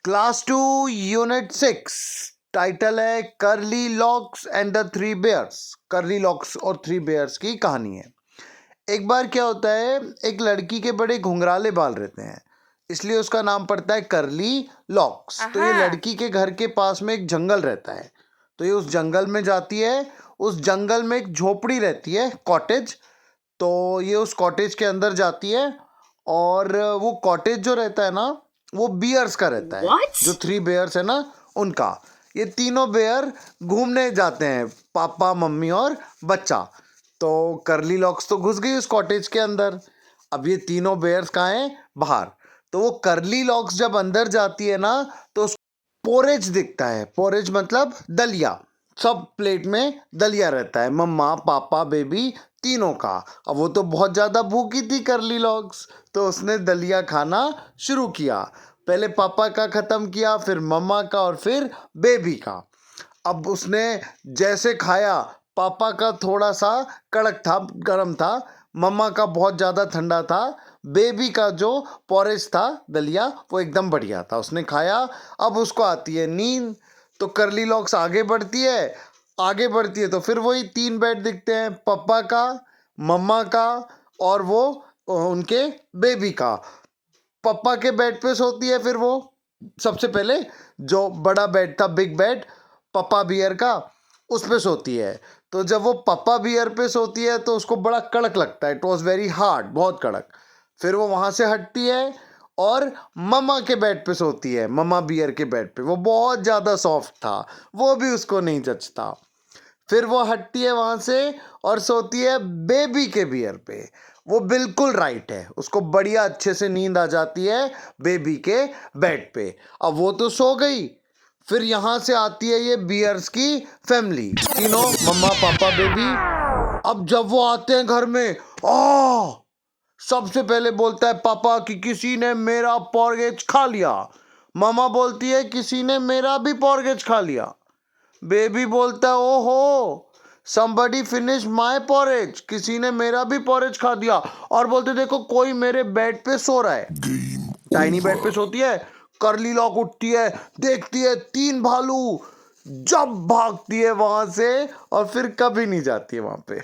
Class 2 unit 6 title है curly locks and the three bears. Curly locks और three bears की कहानी है। एक बार क्या होता है, एक लड़की के बड़े घुंघराले बाल रहते हैं, इसलिए उसका नाम पड़ता है कर्ली लॉक्स। तो ये लड़की के घर के पास में एक जंगल रहता है, तो ये उस जंगल में जाती है। उस जंगल में एक झोपड़ी रहती है, कॉटेज। तो ये उस कॉटेज के अंदर जाती है और वो कॉटेज जो रहता है ना, वो बियर्स का रहता है। जो थ्री बेयर्स है ना, उनका। ये तीनों बेयर घूमने जाते हैं, पापा मम्मी और बच्चा। तो कर्ली लॉक्स तो घुस गई उस कॉटेज के अंदर। अब ये तीनों बेयर्स कहाँ हैं? बाहर। तो वो कर्ली लॉक्स जब अंदर जाती है ना, तो उसको पोरेज दिखता है। पोरेज मतलब दलिया। सब प्लेट में दलिया रहता है, मम्मा पापा बेबी तीनों का। अब वो तो बहुत ज़्यादा भूखी थी कर्ली लॉक्स, तो उसने दलिया खाना शुरू किया। पहले पापा का ख़त्म किया, फिर मम्मा का और फिर बेबी का। अब उसने जैसे खाया, पापा का थोड़ा सा कड़क था, गर्म था। मम्मा का बहुत ज़्यादा ठंडा था। बेबी का जो पॉरेज था, दलिया, वो एकदम बढ़िया था। उसने खाया। अब उसको आती है नींद। तो कर्ली लॉक्स आगे बढ़ती है। आगे बढ़ती है तो फिर वही तीन बेड दिखते हैं, पापा का, मम्मा का और वो उनके बेबी का। पापा के बेड पे सोती है। फिर वो सबसे पहले जो बड़ा बेड था, बिग बेड, पापा बियर का, उस पे सोती है। तो जब वो पापा बियर पे सोती है तो उसको बड़ा कड़क लगता है। इट वॉज वेरी हार्ड, बहुत कड़क। फिर वो वहाँ से हटती है और मम्मा के बेड पे सोती है, मम्मा बियर के बेड पे। वो बहुत ज़्यादा सॉफ्ट था, वो भी उसको नहीं जचता। फिर वो हटती है वहाँ से और सोती है बेबी के बियर पे। वो बिल्कुल राइट है, उसको बढ़िया अच्छे से नींद आ जाती है बेबी के बेड पे। अब वो तो सो गई। फिर यहाँ से आती है ये बियर्स की फैमिली, तीनों, मम्मा पापा बेबी। अब जब वो आते हैं घर में, आ सबसे पहले बोलता है पापा कि किसी ने मेरा पॉर्गेज खा लिया। मम्मा बोलती है किसी ने मेरा भी पॉर्गेज खा लिया। बेबी बोलता है ओहो, somebody फिनिश माई पॉरेज, किसी ने मेरा भी पॉरेज खा दिया। और बोलते देखो कोई मेरे बेड पे सो रहा है। टाइनी बेड पे सोती है। कर्ली लॉक उठती है, देखती है तीन भालू, जब भागती है वहां से और फिर कभी नहीं जाती है वहां पे।